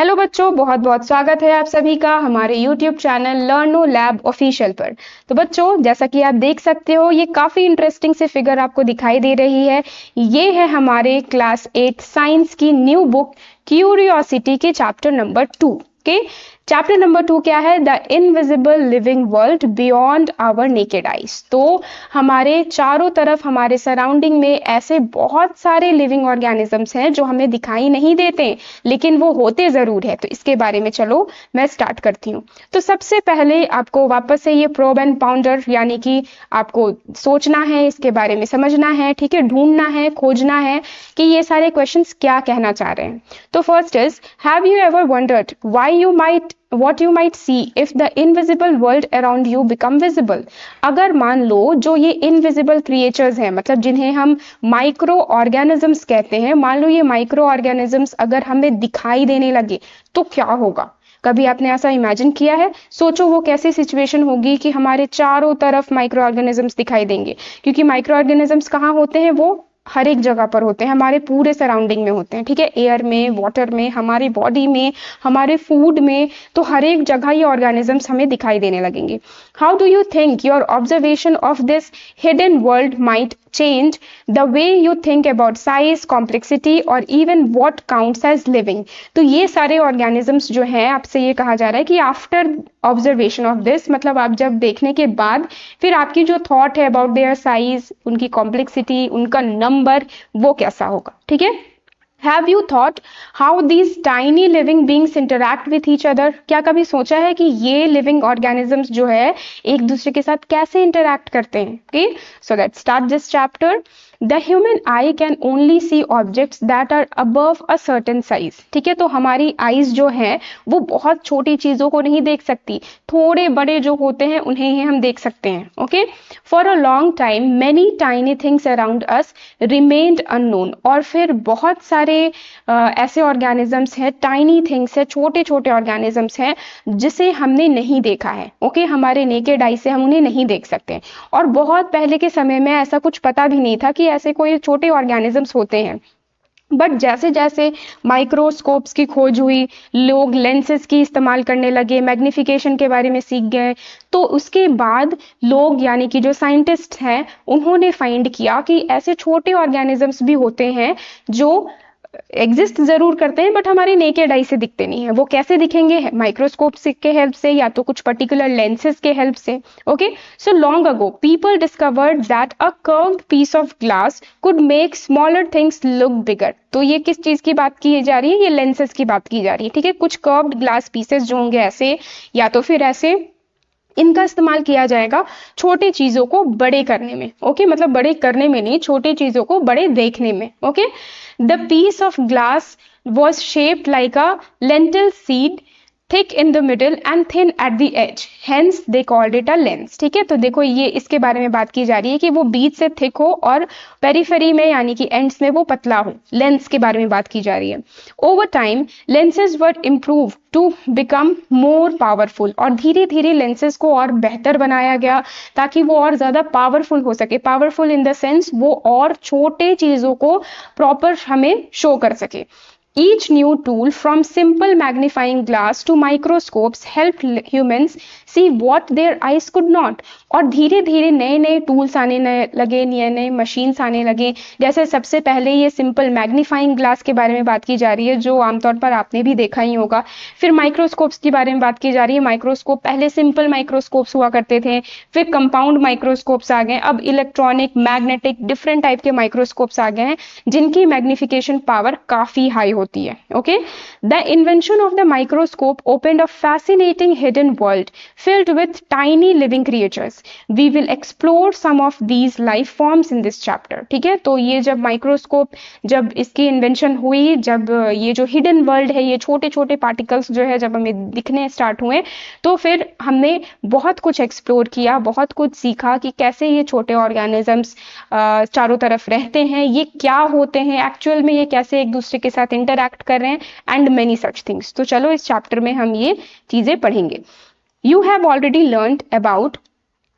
Hello बच्चों, बहुत बहुत स्वागत है आप सभी का हमारे YouTube चैनल लर्नो लैब ऑफिशियल पर। तो बच्चों, जैसा कि आप देख सकते हो, ये काफी इंटरेस्टिंग से फिगर आपको दिखाई दे रही है। ये है हमारे क्लास 8 साइंस की न्यू बुक क्यूरियोसिटी के चैप्टर नंबर 2 के। चैप्टर नंबर 2 क्या है? The invisible living world beyond our naked eyes. तो हमारे चारों तरफ, हमारे सराउंडिंग में ऐसे बहुत सारे लिविंग ऑर्गेनिजम्स हैं जो हमें दिखाई नहीं देते, लेकिन वो होते जरूर है। तो इसके बारे में चलो मैं स्टार्ट करती हूँ। तो सबसे पहले आपको वापस से ये प्रोब एंड पाउंडर, यानी कि आपको सोचना है, इसके बारे में समझना है, ठीक है, ढूंढना है, खोजना है कि ये सारे क्वेश्चंस क्या कहना चाह रहे हैं। तो first is, have you ever wondered why you might what you might see if the invisible world around you become visible? अगर मान लो जो ये इनविजिबल क्रिएचर्स हैं, मतलब जिन्हें हम माइक्रो ऑर्गेनिजम्स कहते हैं, मान लो ये माइक्रो ऑर्गेनिजम्स अगर हमें दिखाई देने लगे तो क्या होगा? कभी आपने ऐसा इमेजिन किया है? सोचो वो कैसी सिचुएशन होगी कि हमारे चारों तरफ माइक्रो ऑर्गेनिजम्स दिखाई देंगे। क्योंकि माइक्रो ऑर्गेनिजम्स कहाँ होते हैं? वो हर एक जगह पर होते हैं, हमारे पूरे सराउंडिंग में होते हैं, ठीक है, एयर में, वाटर में, हमारी बॉडी में, हमारे फूड में। तो हर एक जगह ये ऑर्गेनिजम्स हमें दिखाई देने लगेंगे। How do you think your observation of this hidden world might change the way you think about size, complexity और even what counts as living? तो ये सारे organisms जो हैं, आपसे ये कहा जा रहा है कि after observation of this, मतलब आप जब देखने के बाद फिर आपकी जो thought है about their size, उनकी complexity, उनका number, वो कैसा होगा, ठीक है। Have you thought how these tiny living beings interact with each other? क्या कभी सोचा है कि ये living organisms जो है एक दूसरे के साथ कैसे interact करते हैं? Okay, so let's start this chapter. The human eye can only see objects that are above a certain size. ठीक है, तो हमारी eyes जो है वो बहुत छोटी चीजों को नहीं देख सकती, थोड़े बड़े जो होते हैं उन्हें ही हम देख सकते हैं। Okay, for a long time many tiny things around us remained unknown. और फिर बहुत सारे ऐसे ऑर्गेनिजम्स हैं, टाइनी थिंग्स है, छोटे छोटे ऑर्गेनिजम्स हैं जिसे हमने नहीं देखा है। ओके, हमारे नेकेड आई से हम उन्हें नहीं देख सकते। और बहुत पहले के समय में ऐसा कुछ पता भी नहीं था कि ऐसे कोई छोटे ऑर्गेनिजम्स होते हैं। बट जैसे जैसे माइक्रोस्कोप्स की खोज हुई, लोग लेंसेज की इस्तेमाल करने लगे, मैग्निफिकेशन के बारे में सीख गए, तो उसके बाद लोग, यानी कि जो साइंटिस्ट हैं, उन्होंने फाइंड किया कि ऐसे छोटे ऑर्गेनिजम्स भी होते हैं जो एग्जिस्ट जरूर करते हैं बट हमारी नेकेड आई से दिखते नहीं है। वो कैसे दिखेंगे? माइक्रोस्कोप के हेल्प से या तो कुछ पर्टिकुलर लेंसेज के हेल्प से। Okay, so long ago people discovered that a curved piece of glass could make smaller things look bigger. तो ये किस चीज की बात की जा रही है? ये लेंसेज की बात की जा रही है, ठीक है। कुछ कर्व्ड ग्लास पीसेस जो होंगे ऐसे, या तो फिर ऐसे, इनका इस्तेमाल किया जाएगा छोटे चीजों को बड़े करने में। ओके, मतलब बड़े करने में नहीं, छोटे चीजों को बड़े देखने में। Okay, the piece of glass was shaped like a lentil seed, thick in the middle and thin at the edge, hence they called it a lens. ठीक है, तो देखो ये इसके बारे में बात की जा रही है कि वो बीच से थिक हो और पेरिफेरी में, यानी कि एंड्स में वो पतला हो। लेंस के बारे में बात की जा रही है। Over time lenses were improve to become more powerful, और धीरे धीरे लेंसेज को और बेहतर बनाया गया ताकि वो और ज्यादा पावरफुल हो सके। पावरफुल इन द सेंस वो और छोटे चीजों को प्रॉपर हमें शो कर सके। Each new tool from simple magnifying glass to microscopes helped humans see what their eyes could not. और धीरे धीरे नए नए टूल्स आने लगे, नए नए मशीन्स आने लगे। जैसे सबसे पहले ये सिंपल मैग्नीफाइंग ग्लास के बारे में बात की जा रही है, जो आमतौर पर आपने भी देखा ही होगा। फिर माइक्रोस्कोप्स के बारे में बात की जा रही है। माइक्रोस्कोप पहले सिंपल माइक्रोस्कोप्स हुआ करते थे, फिर कंपाउंड माइक्रोस्कोप्स आ गए, अब इलेक्ट्रॉनिक, मैग्नेटिक, डिफरेंट टाइप के माइक्रोस्कोप्स आ गए हैं जिनकी मैग्निफिकेशन पावर काफी हाई होती है। Okay, the invention of the microscope opened a fascinating hidden world filled with tiny living creatures. We will explore some of these life forms in this chapter. ठीक है, तो ये जब माइक्रोस्कोप, जब इसकी इन्वेंशन हुई, जब ये जो हिडन वर्ल्ड है, ये छोटे छोटे पार्टिकल्स जो है जब हमें दिखने स्टार्ट हुए, तो फिर हमने बहुत कुछ एक्सप्लोर किया, बहुत कुछ सीखा कि कैसे ये छोटे ऑर्गेनिजम्स चारों तरफ रहते हैं, ये क्या होते हैं एक्चुअल में, ये कैसे एक दूसरे के साथ इंटरैक्ट कर रहे हैं, एंड मेनी सच थिंग्स। तो चलो इस चैप्टर में हम ये चीजें पढ़ेंगे। You have already learned about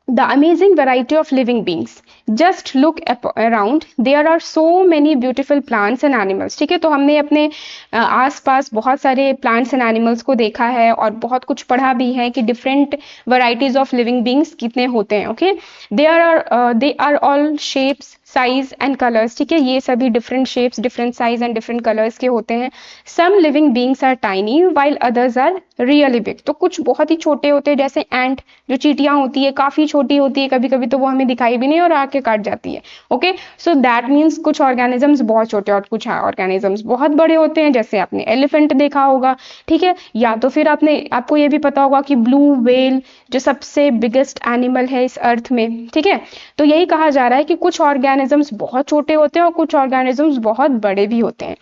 the amazing variety of living beings. Just look around, there are so many beautiful plants and animals. ठीक है, तो हमने अपने आसपास बहुत सारे प्लांट्स एंड एनिमल्स को देखा है और बहुत कुछ पढ़ा भी है कि different varieties of living beings कितने होते हैं. Okay, they are all shapes, size and colours. ठीक है, ये सभी different shapes, different size and different colours के होते हैं. Some living beings are tiny while others are really big. तो कुछ बहुत ही छोटे होते हैं, जैसे एंट, जो चींटियां होती है, काफी छोटी होती है, कभी कभी तो वो हमें दिखाई भी नहीं और आके काट जाती है. ओके, सो दैट मीन्स कुछ ऑर्गेनिजम्स बहुत छोटे और कुछ ऑर्गेनिजम्स बहुत बड़े होते हैं, जैसे आपने एलिफेंट देखा होगा. ठीक है, या तो फिर आपको ये भी पता होगा कि ब्लू व्हेल जो सबसे बिगेस्ट एनिमल है इस अर्थ में. ठीक है, तो यही कहा जा रहा है कि कुछ ऑर्गेनिजम्स बहुत छोटे होते हैं और कुछ ऑर्गेनिजम्स बहुत बड़े भी होते हैं.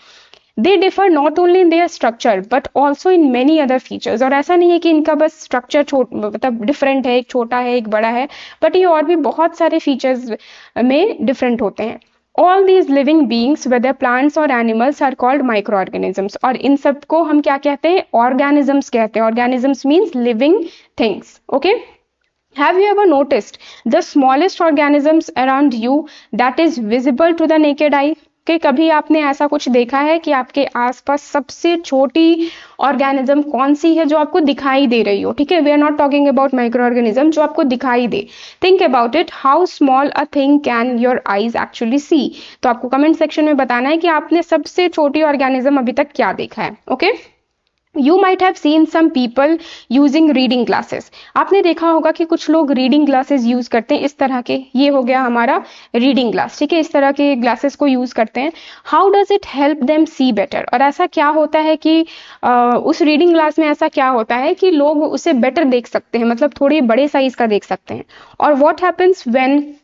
They differ not only in their structure but also in many other features. और ऐसा नहीं है कि इनका बस स्ट्रक्चर मतलब डिफरेंट है, एक छोटा है एक बड़ा है, बट ये और भी बहुत सारे फीचर्स में डिफरेंट होते हैं. All these living beings, whether plants or animals, are called microorganisms. और इन सबको हम क्या कहते हैं? Organisms कहते हैं. Organisms means living things. Okay? Have you ever noticed the smallest organisms around you that is visible to the naked eye? कि कभी आपने ऐसा कुछ देखा है कि आपके आसपास सबसे छोटी ऑर्गेनिज्म कौन सी है जो आपको दिखाई दे रही हो? ठीक है, we are not talking about micro organism, जो आपको दिखाई दे. Think about it, how small a thing can your eyes actually see. तो आपको कमेंट सेक्शन में बताना है कि आपने सबसे छोटी ऑर्गेनिज्म अभी तक क्या देखा है. Okay, You might have seen some people using reading glasses. आपने देखा होगा कि कुछ लोग रीडिंग ग्लासेस यूज करते हैं, इस तरह के. ये हो गया हमारा रीडिंग ग्लास. ठीक है, इस तरह के ग्लासेस को यूज करते हैं. How does it help them see better. और ऐसा क्या होता है कि उस रीडिंग ग्लास में ऐसा क्या होता है कि लोग उसे बेटर देख सकते हैं, मतलब थोड़े बड़े साइज का देख सकते हैं. और what happens when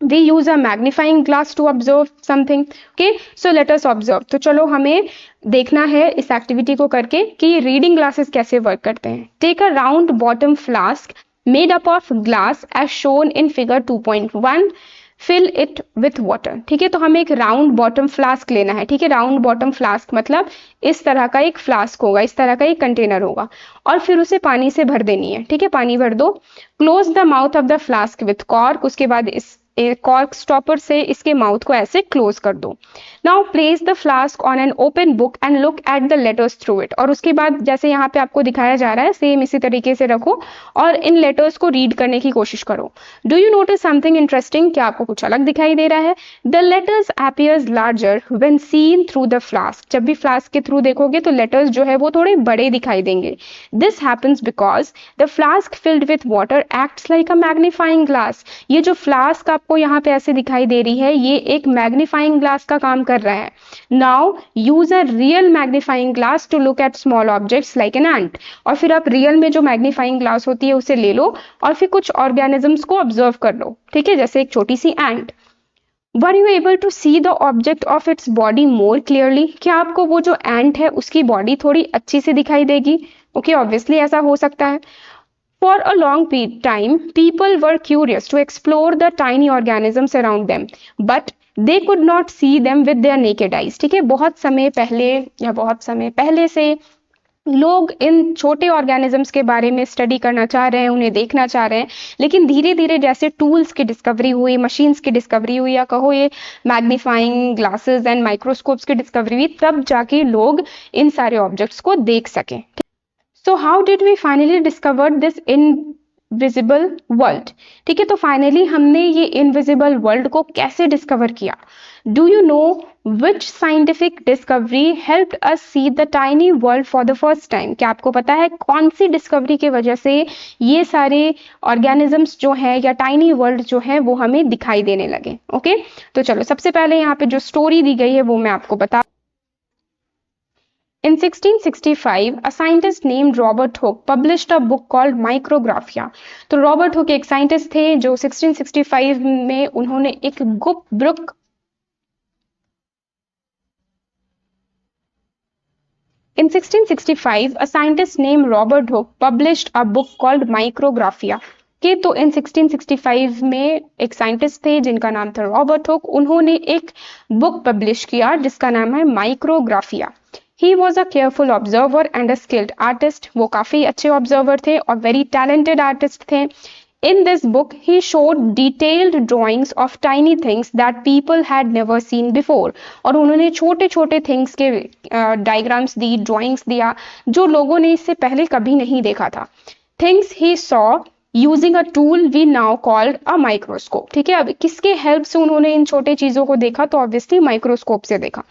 we use a magnifying glass to observe something. Okay, so let us observe. तो चलो हमें देखना है इस एक्टिविटी को करके कि रीडिंग ग्लासेस कैसे वर्क करते हैं. Take a round bottom flask made up of glass as shown in figure 2.1. Fill it with water. ठीक है, तो हमें एक राउंड बॉटम फ्लास्क लेना है. ठीक है, राउंड बॉटम फ्लास्क मतलब इस तरह का एक फ्लास्क होगा, इस तरह का एक कंटेनर होगा, और फिर उसे पानी से भर देनी है. ठीक है, पानी भर दो. Close the mouth of the flask with cork. उसके बाद इस कॉर्क स्टॉपर से इसके माउथ को ऐसे क्लोज कर दो. Now place the flask on an open book and look at the letters through it. और उसके बाद जैसे यहाँ पे आपको दिखाया जा रहा है, सेम इसी तरीके से रखो और इन लेटर्स को रीड करने की कोशिश करो. Do you notice something interesting? क्या आपको कुछ अलग दिखाई दे रहा है? The letters appears larger when seen through the flask. जब भी फ्लास्क के थ्रू देखोगे तो लेटर्स जो है वो थोड़े बड़े दिखाई देंगे. This happens because the flask filled with water acts like a magnifying glass. ये जो फ्लास्क आपको यहाँ पे ऐसे दिखाई दे रही है, ये एक मैग्नीफाइंग ग्लास का काम कर रहा है. Now use a real magnifying glass to look at small objects like an ant. और फिर आप रियल में जो मैग्नीफाइंग ग्लास होती है उसे ले लो और फिर कुछ ऑर्गेनिजम्स को ऑब्जर्व कर लो. ठीक है, जैसे एक छोटी सी एंट. Were you able to see the object of its body more clearly? क्या आपको वो जो एंट है उसकी बॉडी थोड़ी अच्छी से दिखाई देगी? ओके, ऑब्वियसली ऐसा हो सकता है. For a long time, people were curious to explore the tiny organisms around them, but they could not see them with their naked eyes. ठीक है, बहुत समय पहले से लोग इन छोटे ऑर्गेनिजम्स के बारे में स्टडी करना चाह रहे हैं, उन्हें देखना चाह रहे हैं, लेकिन धीरे धीरे जैसे टूल्स की डिस्कवरी हुई, मशीन्स की डिस्कवरी हुई, या कहो ये मैग्नीफाइंग ग्लासेस एंड माइक्रोस्कोप्स की डिस्कवरी हुई, तब जाके लोग इन सारे ऑब्जेक्ट्स को देख सकें. So how did we finally discover this invisible world? ठीक है, तो फाइनली हमने ये इनविजिबल वर्ल्ड को कैसे डिस्कवर किया? Do you know which scientific discovery helped us see the tiny world for the first time? क्या आपको पता है कौन सी डिस्कवरी की वजह से ये सारे ऑर्गेनिजम्स जो है या टाइनी वर्ल्ड जो है वो हमें दिखाई देने लगे? ओके, तो चलो सबसे पहले यहाँ पे जो स्टोरी दी गई है वो मैं आपको बता. In 1665, a scientist named Robert Hooke published a book called Micrographia. तो रॉबर्ट हुक एक साइंटिस्ट थे जो 1665 में उन्होंने एक book In 1665, a scientist named Robert Hooke published a book called Micrographia. के तो इन 1665 में एक साइंटिस्ट थे जिनका नाम था रॉबर्ट हुक. उन्होंने एक बुक पब्लिश किया जिसका नाम है Micrographia. He was a careful observer and a skilled artist. वो काफी अच्छे ऑब्जर्वर थे और वेरी टैलेंटेड आर्टिस्ट थे. In this book, he showed detailed drawings of tiny things that people had never seen before. और उन्होंने छोटे छोटे थिंग्स के डायग्राम्स दी, ड्राइंग्स दिया जो लोगों ने इससे पहले कभी नहीं देखा था. Things he saw using a tool we now called a microscope. ठीक है, अब किसके हेल्प से उन्होंने इन छोटे चीजों को देखा, तो ऑब्वियसली माइक्रोस्कोप से देखा.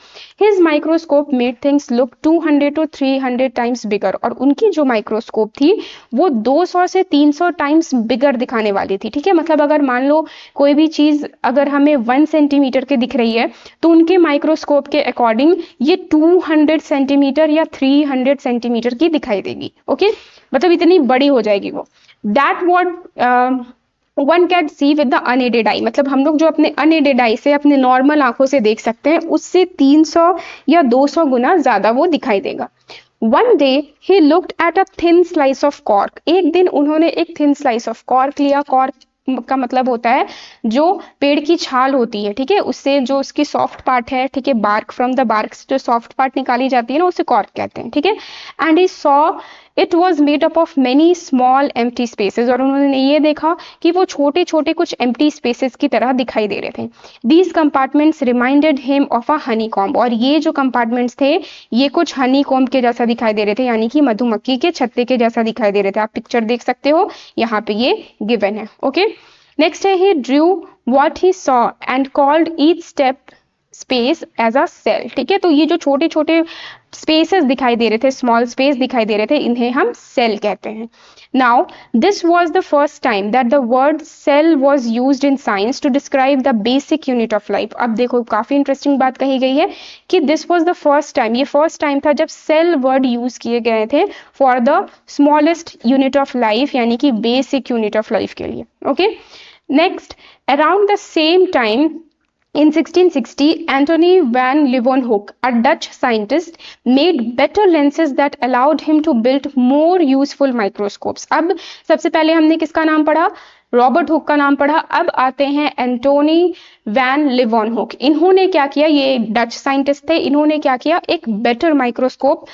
His microscope made things look 200 to 300 times bigger. और उनकी जो माइक्रोस्कोप थी वो 200 से 300 टाइम्स बिगर दिखाने वाली थी. ठीक है, मतलब अगर मान लो कोई भी चीज अगर हमें 1 सेंटीमीटर की दिख रही है तो उनके माइक्रोस्कोप के अकॉर्डिंग ये 200 सेंटीमीटर या 300 सेंटीमीटर की दिखाई देगी. ओके, मतलब इतनी बड़ी हो जाएगी वो. That what one can see with the unaided eye. मतलब हम लोग जो अपने unaided eye से अपने नॉर्मल आंखों से देख सकते हैं उससे 300 या 200 गुना ज्यादा वो दिखाई देगा. One day he looked at a thin slice of cork. एक दिन उन्होंने एक thin slice of cork लिया. cork का मतलब होता है जो पेड़ की छाल होती है. ठीक है, उससे जो उसकी सॉफ्ट पार्ट है, ठीक है, बार्क फ्रॉम द बार्क जो सॉफ्ट पार्ट निकाली जाती है ना, उसे कॉर्क कहते हैं. ठीक है, and he saw it was made up of many small empty spaces. और उन्होंने ये देखा कि वो छोटे छोटे कुछ एम्प्टी स्पेसेस की तरह दिखाई दे रहे थे. These compartments reminded him of a Honey comb. और ये जो कंपार्टमेंट्स थे ये कुछ हनी कॉम्ब के जैसा दिखाई दे रहे थे, यानी कि मधुमक्खी के छत्ते के जैसा दिखाई दे रहे थे. आप पिक्चर देख सकते हो, यहाँ पे ये गिवन है. ओके, नेक्स्ट है he drew what he saw and called each step space as a cell. ठीक है, तो ये जो छोटे छोटे स्पेसेस दिखाई दे रहे थे, स्मॉल स्पेस दिखाई दे रहे थे, इन्हें हम सेल कहते हैं. Now this was the first time that the word cell was used in science to describe the basic unit of life. अब देखो काफी इंटरेस्टिंग बात कही गई है कि this was the first time, ये फर्स्ट टाइम था जब सेल वर्ड यूज किए गए थे for the smallest unit of life, यानी कि बेसिक यूनिट ऑफ लाइफ के लिए. Okay, next around the same time in 1660, Antony van Leeuwenhoek, a Dutch scientist, made better lenses that allowed him to build more useful microscopes. अब सबसे पहले हमने किसका नाम पढ़ा, रॉबर्ट हुक का नाम पढ़ा. अब आते हैं एंटोनी वैन लिवोनहुक. इन्होंने क्या किया, ये डच साइंटिस्ट थे, इन्होंने क्या किया, एक बेटर माइक्रोस्कोप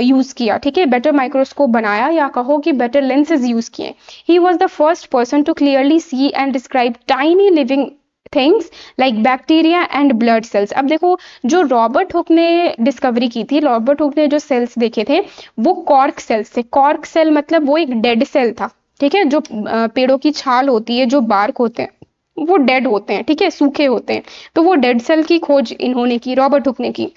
यूज किया. ठीक है, बेटर माइक्रोस्कोप बनाया या कहो कि बेटर लेंसेज यूज किए. He was the first person to clearly see and describe tiny living things like bacteria and blood cells. अब देखो जो रॉबर्ट हुक ने डिस्कवरी की थी, रॉबर्ट हुक ने जो सेल्स देखे थे वो कॉर्क सेल्स थे. कॉर्क सेल मतलब वो एक डेड सेल था. ठीक है, जो पेड़ों की छाल होती है, जो बार्क होते हैं वो डेड होते हैं. ठीक है, सूखे होते हैं. तो वो डेड सेल की खोज इन्होंने की, रॉबर्ट हुक ने की.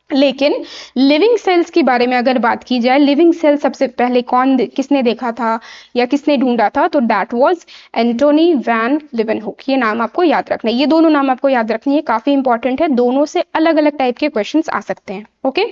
लेकिन लिविंग सेल्स के बारे में अगर बात की जाए, लिविंग सेल सबसे पहले किसने देखा था या किसने ढूंढा था, तो दैट वाज एंटोनी वैन लिवनहुक. ये नाम आपको याद रखना है, ये दोनों नाम आपको याद रखनी है, काफी इंपॉर्टेंट है. दोनों से अलग अलग टाइप के क्वेश्चंस आ सकते हैं. Okay,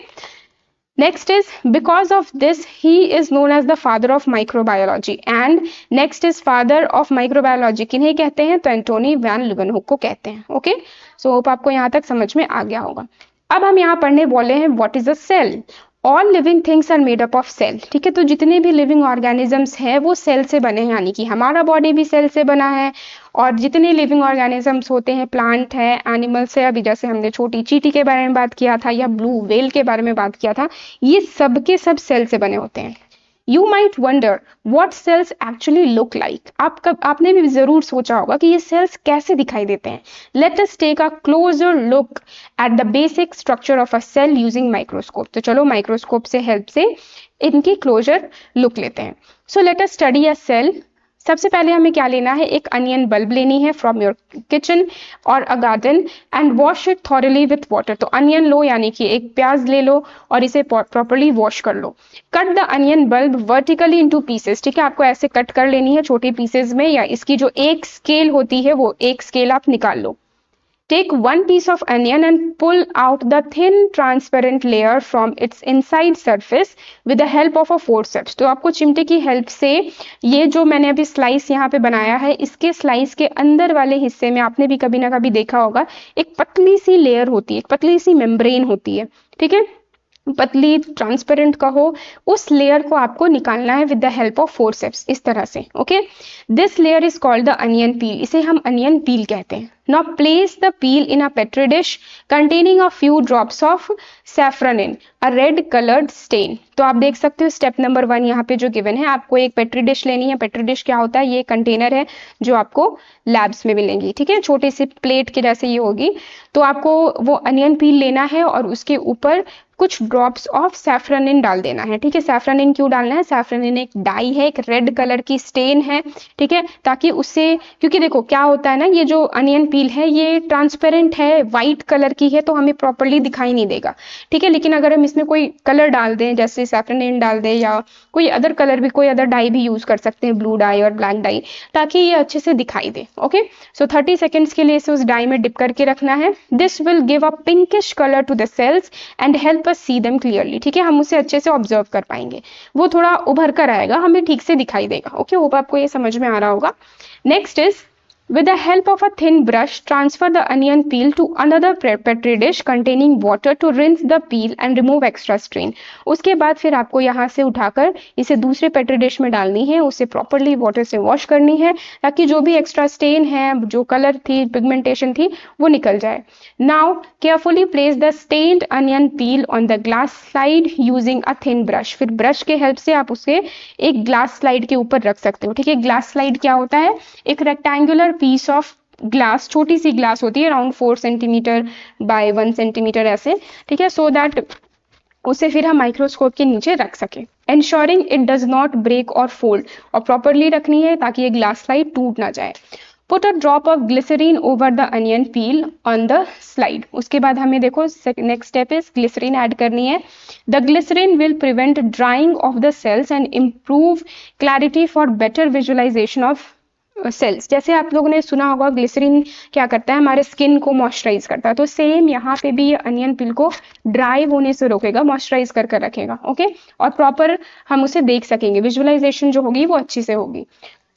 next is because of this he is known as the father of microbiology. and next is father of microbiology किन्हें कहते हैं, तो एंटोनी वैन लिवनहुक को कहते हैं. ओके, सो होप आपको यहाँ तक समझ में आ गया होगा. अब हम यहाँ पढ़ने बोले हैं what is a cell. All living things are made up of cell. ठीक है, तो जितने भी लिविंग ऑर्गेनिजम्स हैं वो सेल से बने हैं, यानी कि हमारा बॉडी भी सेल से बना है. और जितने लिविंग ऑर्गेनिजम्स होते हैं, प्लांट है, एनिमल्स है, अभी जैसे हमने छोटी चींटी के बारे में बात किया था या ब्लू व्हेल के बारे में बात किया था, ये सब के सब सेल से बने होते हैं. You might wonder what cells actually look like. आपने भी जरूर सोचा होगा कि ये सेल्स कैसे दिखाई देते हैं. Let us take a closer look at the basic structure of a cell using microscope. तो चलो माइक्रोस्कोप से हेल्प से इनकी क्लोजर लुक लेते हैं. So let us study a cell. सबसे पहले हमें क्या लेना है, एक अनियन बल्ब लेनी है फ्रॉम योर किचन और a garden and wash it thoroughly with water. तो अनियन लो, यानी कि एक प्याज ले लो और इसे प्रॉपर्ली वॉश कर लो. Cut the onion bulb vertically into pieces. ठीक है, आपको ऐसे कट कर लेनी है छोटे पीसेस में, या इसकी जो एक स्केल होती है वो एक स्केल आप निकाल लो. Take one piece of onion and pull out the thin transparent layer from its inside surface with the help of a forceps. तो आपको चिमटे की हेल्प से ये जो मैंने अभी स्लाइस यहाँ पे बनाया है, इसके स्लाइस के अंदर वाले हिस्से में आपने भी कभी ना कभी देखा होगा एक पतली सी लेयर होती है, एक पतली सी मेम्ब्रेन होती है. ठीक है, पतली ट्रांसपेरेंट का हो, उस लेयर को आपको निकालना है with the help of forceps, इस तरह से. Okay, this layer is called the onion पील. इसे हम अनियन पील कहते हैं. Now place the peel in a petri dish containing a few drops of saffronin, a red colored stain. तो आप देख सकते हो स्टेप नंबर 1 यहाँ पे जो गिवन है, आपको एक पेट्री डिश लेनी है। पेट्री डिश क्या होता है? ये कंटेनर है जो आपको लैब्स में मिलेंगी, ठीक है, छोटे से प्लेट के जैसे ये होगी। तो आपको वो अनियन पील लेना है और उसके ऊपर कुछ ड्रॉप्स ऑफ सैफ्रनिन डाल देना है, ठीक है। सैफ्रनिन क्यों डालना है? सैफ्रनिन एक डाई है, एक रेड कलर की स्टेन है, ठीक है, ताकि उससे, क्योंकि देखो क्या होता है ना, ये जो अनियन पील है ये ट्रांसपेरेंट है, वाइट कलर की है, तो हमें प्रॉपरली दिखाई नहीं देगा, ठीक है। लेकिन अगर हम इसमें कोई कलर डाल दें, जैसे सैफ्रनिन डाल दें या कोई अदर कलर भी, कोई अदर डाई भी यूज कर सकते हैं, ब्लू डाई और ब्लैक डाई, ताकि ये अच्छे से दिखाई दे। ओके, सो 30 सेकेंड्स के लिए इसे उस डाई में डिप करके रखना है। This will give a pinkish colour to the cells and help us see them clearly, ठीक है, हम उसे अच्छे से ऑब्जर्व कर पाएंगे, वो थोड़ा उभर कर आएगा, हमें ठीक से दिखाई देगा। ओके, होप आपको ये समझ में आ रहा होगा। Next is with the help of a thin brush, transfer the onion peel to another petri dish containing water to rinse the peel and remove extra stain. उसके बाद फिर आपको यहाँ से उठाकर इसे दूसरे पेट्री डिश में डालनी है, उसे प्रॉपरली वाटर से वॉश करनी है ताकि जो भी एक्स्ट्रा स्टेन है, जो कलर थी, पिगमेंटेशन थी, वो निकल जाए। Now carefully place the stained onion peel on the glass slide using a thin brush. फिर ब्रश के हेल्प से आप उसे एक ग्लास स्लाइड के ऊपर रख सकते हो, ठीक है। ग्लास स्लाइड क्या होता है? एक रेक्टेंगुलर पीस ऑफ ग्लास, छोटी सी ग्लास होती है, अराउंड 4 सेंटीमीटर बाय 1 सेंटीमीटर ऐसे, ठीक है, सो दैट उसे फिर हम माइक्रोस्कोप के नीचे रख सके। Ensuring it does not break और फोल्ड, और प्रॉपरली रखनी है ताकि ये ग्लास स्लाइड टूट ना जाए। Put a drop of glycerine over the onion peel on the slide. उसके बाद हमें देखो next step is glycerine add करनी है। The glycerine will prevent drying of the cells and improve clarity for better visualisation of cells. जैसे आप लोगों ने सुना होगा ग्लिसरीन क्या करता है? हमारे स्किन को मॉइस्चराइज करता है, तो सेम यहाँ पे भी अनियन पील को ड्राई होने से रोकेगा, मॉइस्चराइज कर रखेगा। ओके, और प्रॉपर हम उसे देख सकेंगे, विजुअलाइजेशन जो होगी वो अच्छी से होगी।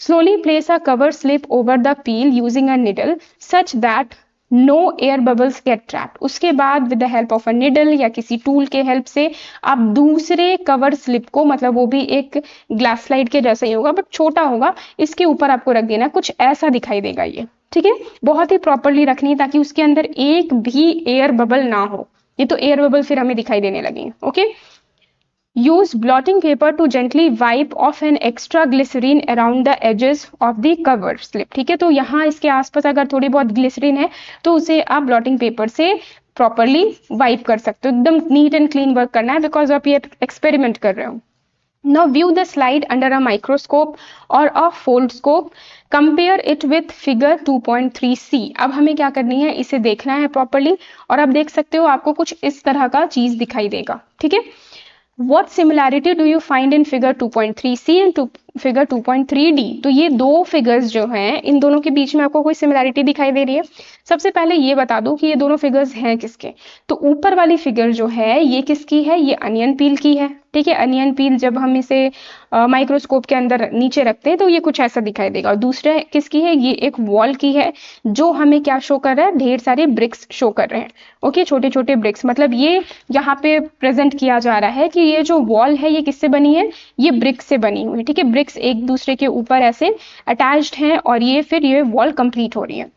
Slowly place a cover slip over the peel using a needle such that no air bubbles get trapped. उसके बाद with the help of a needle या किसी टूल के हेल्प से आप दूसरे कवर स्लिप को, मतलब वो भी एक ग्लास स्लाइड के जैसा ही होगा बट छोटा होगा, इसके ऊपर आपको रख देना, कुछ ऐसा दिखाई देगा ये, ठीक है। बहुत ही प्रॉपरली रखनी है ताकि उसके अंदर एक भी एयर बबल ना हो, ये तो एयर बबल फिर हमें दिखाई देने लगेंगे। Okay, use blotting paper to gently wipe off an extra glycerine around the edges of the cover slip, ठीक है। तो यहाँ इसके आसपास अगर थोड़ी बहुत ग्लिसरीन है तो उसे आप ब्लॉटिंग पेपर से प्रॉपरली वाइप कर सकते हो, एकदम नीट एंड क्लीन वर्क करना है बिकॉज आप ये एक्सपेरिमेंट कर रहे हो। Now view the slide under a microscope or a foldscope. Compare it with figure 2.3c. अब हमें क्या करनी है? इसे देखना है प्रॉपरली, और आप देख सकते हो आपको कुछ इस तरह का चीज दिखाई देगा, ठीक है। What similarity do you find in figure 2.3c and figure 2.3d? तो ये दो फिगर्स जो हैं, इन दोनों के बीच में आपको कोई सिमिलैरिटी दिखाई दे रही है? सबसे पहले ये बता दूं कि ये दोनों फिगर्स हैं किसके। तो ऊपर वाली फिगर जो है ये किसकी है? ये अनियन पील की है, ठीक है। अनियन पील जब हम इसे माइक्रोस्कोप के अंदर नीचे रखते हैं तो ये कुछ ऐसा दिखाई देगा। और दूसरे किसकी है? ये एक वॉल की है जो हमें क्या शो कर रहा है? ढेर सारे ब्रिक्स शो कर रहे हैं, ओके, छोटे छोटे ब्रिक्स। मतलब ये यहाँ पे प्रेजेंट किया जा रहा है कि ये जो वॉल है ये किससे बनी है? ये ब्रिक से बनी हुई है, ठीक है। ब्रिक्स एक दूसरे के ऊपर ऐसे अटैच्ड हैं और ये फिर ये वॉल कंप्लीट हो रही है।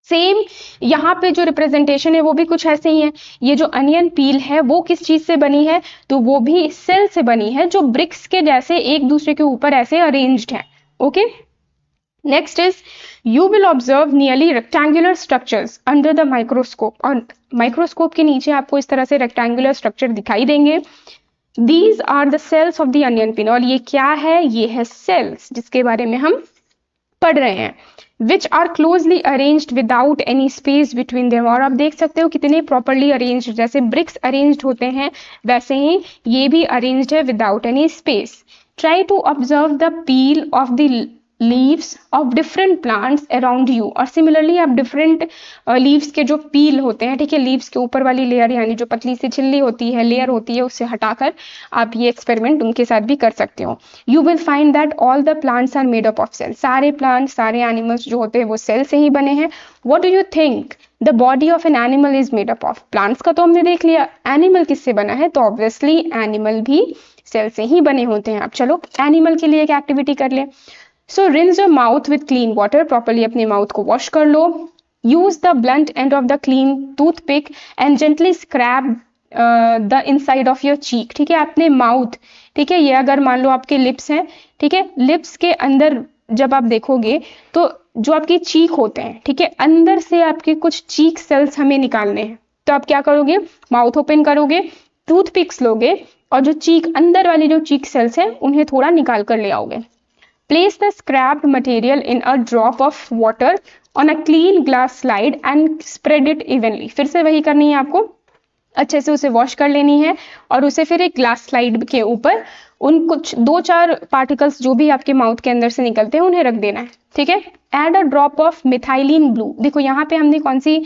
सेम यहाँ पे जो रिप्रेजेंटेशन है वो भी कुछ ऐसे ही है। ये जो अनियन पील है वो किस चीज से बनी है? तो वो भी सेल से बनी है जो ब्रिक्स के जैसे एक दूसरे के ऊपर ऐसे अरेंज्ड है। Okay, next is you will observe nearly rectangular structures under the microscope. और माइक्रोस्कोप के नीचे आपको इस तरह से रेक्टेंगुलर स्ट्रक्चर दिखाई देंगे। These are the cells of the onion peel. और ये क्या है? ये है सेल्स जिसके बारे में हम पढ़ रहे हैं। which are closely arranged without any space between them। और आप देख सकते हो कितने properly arranged, जैसे bricks arranged होते हैं वैसे ही ये भी arranged है without any space। Try to observe the peel of the leaves of different plants around you। और सिमिलरली आप डिफरेंट लीव्स के जो पील होते हैं, ठीक है, लीव्स के ऊपर वाली लेयर यानी जो पतली सी छिल्ली होती है, लेयर होती है, उससे हटाकर आप ये एक्सपेरिमेंट उनके साथ भी कर सकते हो। You will find that all the plants are made up of cell. सारे प्लांट्स, सारे एनिमल्स जो होते हैं वो सेल से ही बने हैं। What do you think the body of an animal is made up of? Plants का तो हमने देख लिया, एनिमल किससे बना है? तो ऑब्वियसली एनिमल भी सेल से ही बने होते हैं। अब चलो एनिमल के लिए एक एक्टिविटी कर ले। So rinse your mouth with clean water. Properly अपने माउथ को वॉश कर लो। Use the blunt end of the clean toothpick and gently scrape the inside of your cheek. ठीक है, अपने माउथ, ठीक है, ये अगर मान लो आपके लिप्स हैं, ठीक है, लिप्स के अंदर जब आप देखोगे तो जो आपकी चीक होते हैं, ठीक है, अंदर से आपके कुछ चीक सेल्स हमें निकालने हैं। तो आप क्या करोगे, माउथ ओपन करोगे, टूथपिक्स लोगे और जो चीक अंदर वाली जो चीक सेल्स हैं उन्हें थोड़ा निकाल कर ले आओगे। Place the scraped material in a drop of water on a clean glass slide and spread it evenly. फिर से वही करनी है आपको, अच्छे से उसे वॉश कर लेनी है और उसे फिर एक ग्लास स्लाइड के ऊपर उन कुछ 2-4 पार्टिकल्स जो भी आपके माउथ के अंदर से निकलते हैं उन्हें रख देना है। ठीक है, add a drop of methylene blue. देखो यहाँ पे हमने कौन सी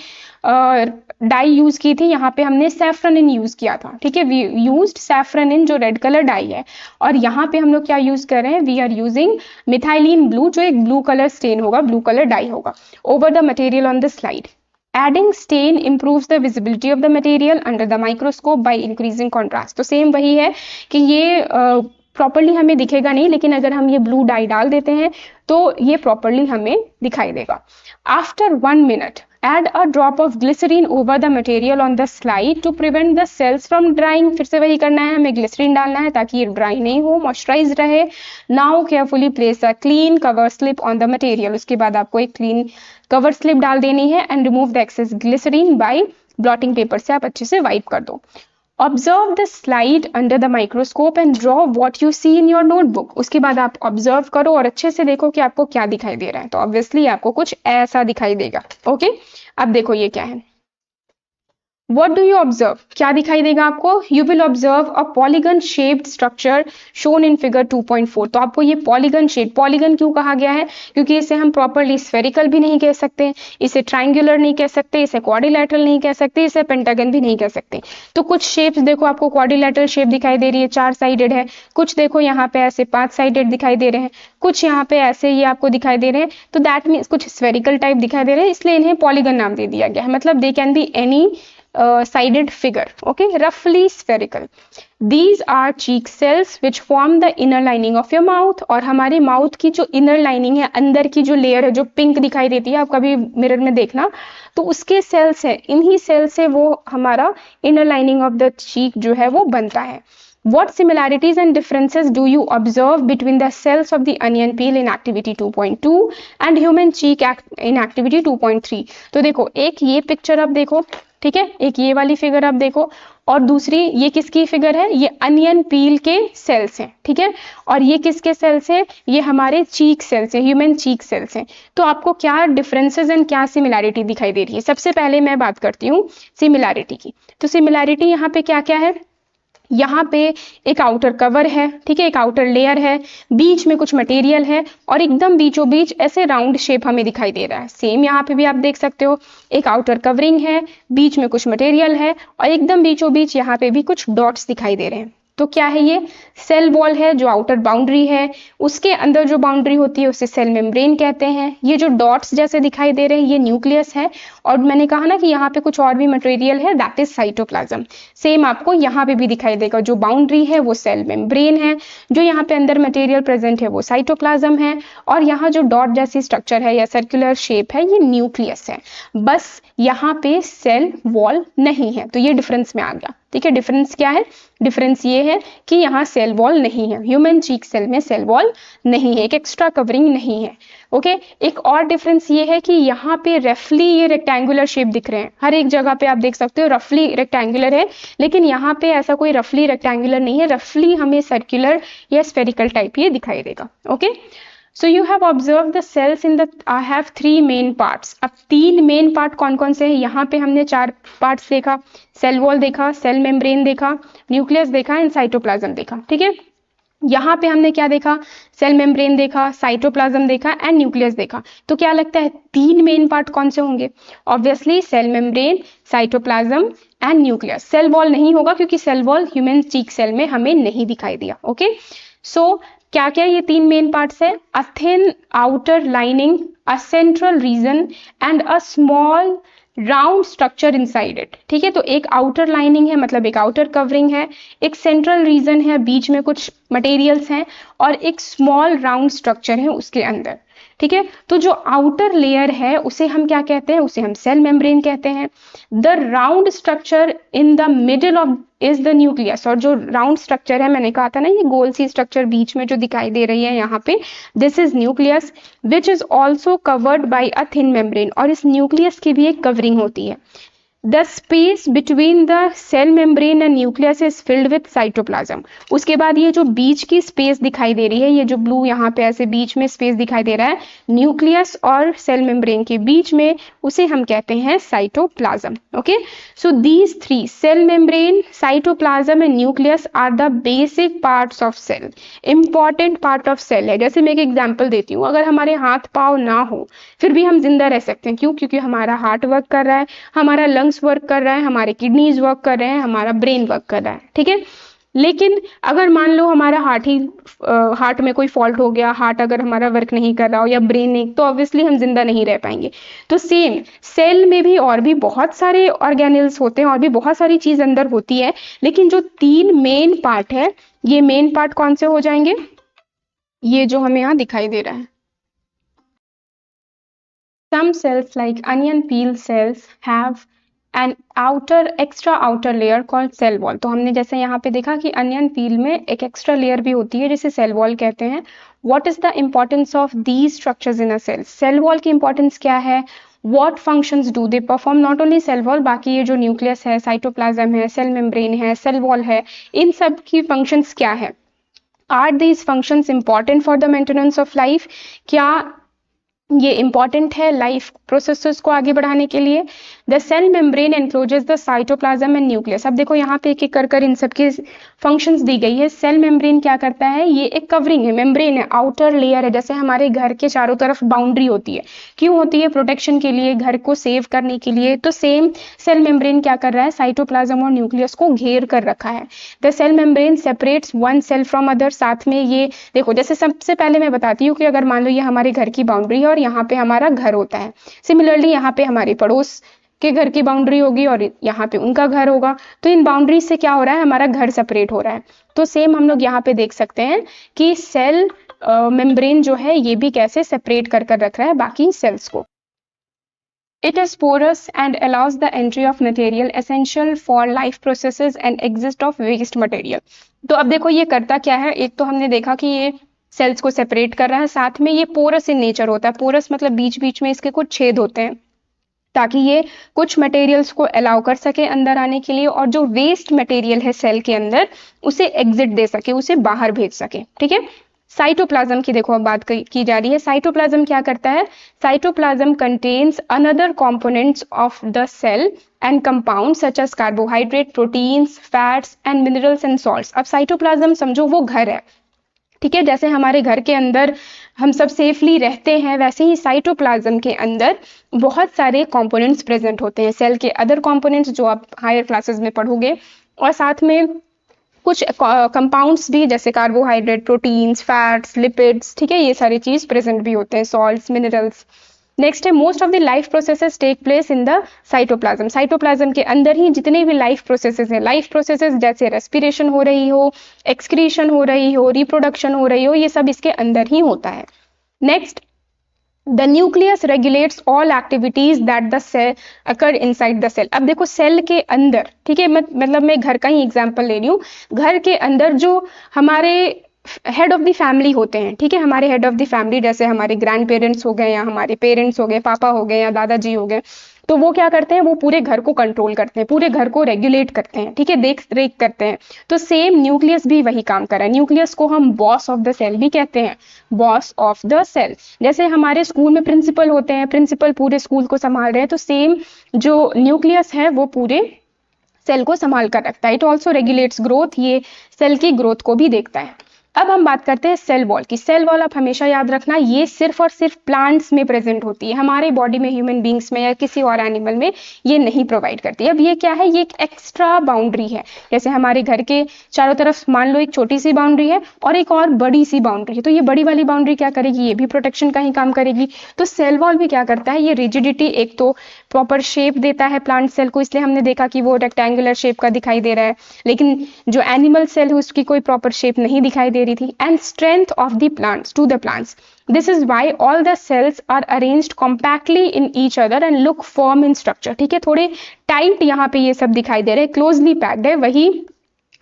डाई यूज की थी, यहाँ पे हमने सैफ्रनिन यूज किया था। ठीक है, वी यूज्ड सैफ्रनिन जो रेड कलर डाई है, और यहाँ पे हम लोग क्या यूज कर रहे हैं, we are using methylene blue जो एक ब्लू कलर स्टेन होगा, ब्लू कलर डाई होगा, over the material on the slide. Adding stain improves the visibility of the material under the microscope by increasing contrast। तो same वही है कि ये properly हमें दिखेगा नहीं, लेकिन अगर हम ये ब्लू डाई डाल देते हैं तो ये प्रॉपरली हमें दिखाई देगा। After 1 minute add a drop of glycerine over the material on the slide to prevent the cells from drying। फिर से वही करना है, हमें ग्लिसरीन डालना है ताकि ये ड्राई नहीं हो, मॉइस्चराइज रहे। Now carefully place a clean cover slip on the material. उसके बाद आपको एक क्लीन कवर स्लिप डाल देनी है and remove the excess glycerine by blotting paper से आप अच्छे से वाइप कर दो। Observe the slide under the microscope and draw what you see in your notebook. उसके बाद आप ऑब्जर्व करो और अच्छे से देखो कि आपको क्या दिखाई दे रहा है। तो ऑब्वियसली आपको कुछ ऐसा दिखाई देगा। ओके, अब देखो ये क्या है। What do you observe? क्या दिखाई देगा आपको? You will observe a polygon shaped structure shown in figure 2.4। तो आपको ये polygon shaped, polygon क्यों कहा गया है? क्योंकि इसे हम properly spherical भी नहीं कह सकते, इसे triangular नहीं कह सकते, इसे quadrilateral नहीं कह सकते, इसे pentagon भी नहीं कह सकते। तो कुछ shapes देखो आपको quadrilateral shape दिखाई दे रही है, 4 sided है, कुछ देखो यहाँ पे ऐसे 5 sided दिखाई दे रहे हैं, कुछ यहाँ पे ऐसे ये आपको दिखाई दे रहे हैं। तो दैट मीन्स कुछ spherical type दिखाई दे रहे हैं, इसलिए इन्हें polygon नाम दे दिया गया है। मतलब they can be any sided figure, okay, roughly spherical। These are cheek cells which form the inner lining of your mouth। और हमारे माउथ की जो इनर लाइनिंग है, अंदर की जो लेयर है जो पिंक दिखाई देती है, आप कभी मिरर में देखना, तो उसके सेल्स है, इन्हीं सेल से वो हमारा inner lining of the cheek जो है वो बनता है। What similarities and differences do you observe between the cells of the onion peel in activity 2.2 and human cheek in activity 2.3? तो देखो, एक ये पिक्चर आप देखो, ठीक है, एक ये वाली फिगर आप देखो, और दूसरी ये किसकी फिगर है, ये अनियन पील के सेल्स हैं। ठीक है, और ये किसके सेल्स हैं, ये हमारे चीक सेल्स हैं, ह्यूमन चीक सेल्स हैं। तो आपको क्या डिफरेंसेस एंड क्या सिमिलैरिटी दिखाई दे रही है? सबसे पहले मैं बात करती हूँ सिमिलैरिटी की। तो सिमिलैरिटी यहाँ पे क्या क्या है, यहाँ पे एक आउटर कवर है, ठीक है, एक आउटर लेयर है, बीच में कुछ मटेरियल है, और एकदम बीचों बीच ऐसे राउंड शेप हमें दिखाई दे रहा है। सेम यहाँ पे भी आप देख सकते हो, एक आउटर कवरिंग है, बीच में कुछ मटेरियल है, और एकदम बीचों बीच यहाँ पे भी कुछ डॉट्स दिखाई दे रहे हैं। तो क्या है ये? सेल वॉल है, जो आउटर बाउंड्री है, उसके अंदर जो बाउंड्री होती है उसे सेल मेम्ब्रेन कहते हैं। ये जो डॉट्स जैसे दिखाई दे रहे हैं ये न्यूक्लियस है, और मैंने कहा ना कि यहाँ पे कुछ और भी मटेरियल है, दैट इज साइटोप्लाज्म। सेम आपको यहाँ पे भी दिखाई देगा, जो बाउंड्री है वो सेल मेम्ब्रेन है, जो यहाँ पे अंदर मटेरियल प्रेजेंट है वो साइटोप्लाज्म है, और यहाँ जो डॉट जैसी स्ट्रक्चर है या सर्कुलर शेप है ये न्यूक्लियस है। बस यहाँ पे सेल वॉल नहीं है। तो ये डिफरेंस में आ गया। ठीक है, डिफरेंस क्या है? डिफरेंस ये है कि यहाँ सेल वॉल नहीं है, ह्यूमन चीक सेल में सेल वॉल नहीं है, एक एक्स्ट्रा कवरिंग नहीं है। ओके, एक और डिफरेंस ये है कि यहाँ पे रफली ये रेक्टेंगुलर शेप दिख रहे हैं, हर एक जगह पे आप देख सकते हो रफली रेक्टेंगुलर है, लेकिन यहाँ पे ऐसा कोई रफली रेक्टेंगुलर नहीं है, रफली हमें सर्कुलर या स्फेरिकल टाइप ये दिखाई देगा। Okay, So you have observed the cells in the I have 3 main parts। अब 3 मेन पार्ट कौन कौन से हैं? यहाँ पे हमने 4 पार्ट्स देखा, सेल वॉल देखा, सेल मेम्ब्रेन देखा, न्यूक्लियस देखा एंड साइटोप्लाज्म देखा। ठीक है, यहाँ पे हमने क्या देखा? सेल मेम्ब्रेन देखा, साइटोप्लाज्म देखा एंड न्यूक्लियस देखा। तो क्या लगता है 3 मेन पार्ट कौन से होंगे? Obviously cell membrane, cytoplasm and nucleus. Cell wall नहीं होगा क्योंकि cell wall human cheek cell में हमें नहीं दिखाई दिया। ओके, सो क्या क्या ये 3 मेन पार्ट्स है? A thin outer lining, a central region and a small round structure inside it. ठीक है, तो एक आउटर लाइनिंग है, मतलब एक आउटर कवरिंग है, एक सेंट्रल रीजन है, बीच में कुछ मटेरियल्स हैं, और एक स्मॉल राउंड स्ट्रक्चर है उसके अंदर। ठीक है। तो जो आउटर लेयर है उसे हम क्या कहते हैं, उसे हम सेल मेम्ब्रेन कहते हैं। The round structure in the middle of is the nucleus, और जो राउंड स्ट्रक्चर है, मैंने कहा था ना ये गोल सी स्ट्रक्चर बीच में जो दिखाई दे रही है यहाँ पे, this is nucleus which is also covered by a thin membrane, और इस न्यूक्लियस की भी एक कवरिंग होती है। The space between the cell membrane and nucleus is filled with cytoplasm. उसके बाद ये जो बीच की स्पेस दिखाई दे रही है, ये जो ब्लू यहाँ पे ऐसे बीच में स्पेस दिखाई दे रहा है न्यूक्लियस और सेल मेम्ब्रेन के बीच में, उसे हम कहते हैं cytoplasm. Okay, so these three, cell membrane, cytoplasm and nucleus, are the basic parts of cell. Important part of cell है। जैसे मैं एक एग्जाम्पल देती हूँ, अगर हमारे हाथ पाँव ना हो फिर भी हम जिंदा रह सकते हैं। क्यों? क्योंकि हमारा हार्ट वर्क कर रहा है, हमारा लंग्स वर्क कर रहा है, हमारे किडनीज वर्क कर रहे हैं, हमारा ब्रेन वर्क कर रहा है। ठीक है। लेकिन अगर मान लो हमारा हार्ट में कोई फॉल्ट हो गया, हार्ट अगर हमारा वर्क नहीं कर रहा हो या ब्रेन नहीं, तो ऑब्वियसली हम जिंदा नहीं रह पाएंगे। तो सेम सेल में भी और भी बहुत सारे ऑर्गेनल्स होते हैं और भी बहुत सारी चीज अंदर होती है, लेकिन जो तीन मेन पार्ट है, ये मेन पार्ट कौन से हो जाएंगे? ये जो हमें यहाँ दिखाई दे रहा है। Some cells like onion peel cells have an extra outer layer called cell wall। तो हमने जैसे यहाँ पे देखा कि अनियन पील में एक एक्स्ट्रा लेयर भी होती है जिसे सेल वॉल कहते हैं। What is the importance of these structures in a cell? Cell wall की इंपॉर्टेंस क्या है? What functions do they perform? Not only cell wall, बाकी ये जो न्यूक्लियस है, साइटोप्लाज्म है, सेल मेम्ब्रेन है, सेल वॉल है, इन सब की फंक्शंस क्या है? Are these functions important for the maintenance of life? क्या ये इंपॉर्टेंट है लाइफ प्रोसेसेस को आगे बढ़ाने के लिए? The cell membrane encloses the cytoplasm and nucleus. अब देखो यहाँ पे एक एक कर इन सबकी फंक्शंस दी गई है। सेल मेम्ब्रेन क्या करता है? ये एक कवरिंग है, मेम्ब्रेन है, आउटर लेयर है। जैसे हमारे घर के चारों तरफ बाउंड्री होती है, क्यों होती है? प्रोटेक्शन के लिए, घर को सेव करने के लिए। तो सेम सेल मेम्ब्रेन क्या कर रहा है? साइटोप्लाज्म और न्यूक्लियस को घेर कर रखा है। The cell membrane separates one cell from other. साथ में ये देखो, जैसे सबसे पहले मैं बताती हूँ कि अगर मान लो ये हमारे घर की बाउंड्री है और यहाँ पे हमारा घर होता है, सिमिलरली यहाँ पे हमारे पड़ोस के घर की बाउंड्री होगी और यहाँ पे उनका घर होगा। तो इन बाउंड्री से क्या हो रहा है? हमारा घर सेपरेट हो रहा है। तो सेम हम लोग यहाँ पे देख सकते हैं कि सेल मेम्ब्रेन जो है ये भी कैसे सेपरेट कर कर रख रहा है बाकी सेल्स को। It is porous and allows the entry of material essential for life processes and exit of waste material। तो अब देखो ये करता क्या है? एक तो हमने देखा कि ये सेल्स को सेपरेट कर रहा है, साथ में ये पोरस इन नेचर होता है। पोरस मतलब बीच बीच में इसके कुछ छेद होते हैं ताकि ये कुछ मटेरियल्स को अलाउ कर सके अंदर आने के लिए, और जो वेस्ट मटेरियल है सेल के अंदर उसे एग्जिट दे सके, उसे बाहर भेज सके। ठीक है। साइटोप्लाज्म की देखो अब बात की जा रही है। साइटोप्लाज्म क्या करता है? Cytoplasm contains another components of the cell and compound such as carbohydrate, proteins, fats and minerals and salts. अब साइटोप्लाज्म समझो वो घर है, ठीक है। जैसे हमारे घर के अंदर हम सब सेफली रहते हैं, वैसे ही साइटोप्लाज्म के अंदर बहुत सारे कंपोनेंट्स प्रेजेंट होते हैं, सेल के अदर कंपोनेंट्स जो आप हायर क्लासेस में पढ़ोगे, और साथ में कुछ कंपाउंड्स भी जैसे कार्बोहाइड्रेट, प्रोटीन्स, फैट्स, लिपिड्स, ठीक है, ये सारी चीज प्रेजेंट भी होते हैं, सॉल्ट्स, मिनरल्स। नेक्स्ट है most of the life processes take place in the cytoplasm. Cytoplasm के अंदर ही जितने भी लाइफ प्रोसेसेस हैं, लाइफ प्रोसेसेस जैसे रेस्पिरेशन हो रही हो, एक्सक्रीशन हो रही हो, रिप्रोडक्शन हो रही हो, ये सब इसके अंदर ही होता है। Next, the nucleus regulates all activities that the cell occur inside the cell. अब देखो सेल के अंदर, ठीक है, मतलब मैं घर का ही एग्जांपल ले रही हूँ। घर के अंदर जो हमारे हेड ऑफ द फैमिली होते हैं, ठीक है, हमारे हेड ऑफ द फैमिली जैसे हमारे ग्रैंड पेरेंट्स हो गए या हमारे पेरेंट्स हो गए, पापा हो गए या दादाजी हो गए, तो वो क्या करते हैं? वो पूरे घर को कंट्रोल करते हैं, पूरे घर को रेगुलेट करते हैं, ठीक है, देख रेख करते हैं। तो सेम न्यूक्लियस भी वही काम कर रहा है। न्यूक्लियस को हम बॉस ऑफ द सेल भी कहते हैं, बॉस ऑफ द सेल। जैसे हमारे स्कूल में प्रिंसिपल होते हैं, प्रिंसिपल पूरे स्कूल को संभाल रहे हैं, तो सेम जो न्यूक्लियस है वो पूरे सेल को संभाल कर रखता है। इट ऑल्सो रेगुलेट्स ग्रोथ, ये सेल की ग्रोथ को भी देखता है। अब हम बात करते हैं सेल वॉल की। सेल वॉल आप हमेशा याद रखना, ये सिर्फ और सिर्फ प्लांट्स में प्रेजेंट होती है, हमारे बॉडी में, ह्यूमन बींग्स में या किसी और एनिमल में ये नहीं प्रोवाइड करती। अब ये क्या है? ये एक एक्स्ट्रा बाउंड्री है। जैसे हमारे घर के चारों तरफ मान लो एक छोटी सी बाउंड्री है और एक और बड़ी सी बाउंड्री है, तो ये बड़ी वाली बाउंड्री क्या करेगी? ये भी प्रोटेक्शन का ही काम करेगी। तो सेल वॉल भी क्या करता है? ये रिजिडिटी, एक तो प्रॉपर शेप देता है प्लांट सेल को, इसलिए हमने देखा कि वो रेक्टेंगुलर शेप का दिखाई दे रहा है, लेकिन जो एनिमल सेल है उसकी कोई प्रॉपर शेप नहीं दिखाई दे रही रही थी, and strength of the plants to the plants. This is why all the cells are arranged compactly in each other and look form in structure. ठीक है, थोड़े टाइट यहाँ पे ये सब दिखाई दे रहे हैं, क्लोजली पैक्ड है। वही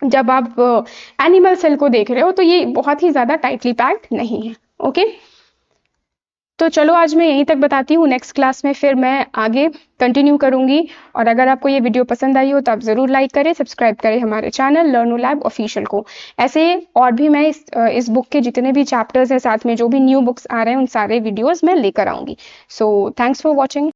जब आप एनिमल सेल को देख रहे हो तो ये बहुत ही ज्यादा टाइटली पैक्ड नहीं है। ओके, तो चलो आज मैं यहीं तक बताती हूँ, नेक्स्ट क्लास में फिर मैं आगे कंटिन्यू करूंगी। और अगर आपको ये वीडियो पसंद आई हो तो आप ज़रूर लाइक करें, सब्सक्राइब करें हमारे चैनल लर्नो लैब ऑफिशियल को। ऐसे और भी मैं इस बुक के जितने भी चैप्टर्स हैं, साथ में जो भी न्यू बुक्स आ रहे हैं, उन सारे वीडियोज़ मैं लेकर आऊँगी। So thanks for watching.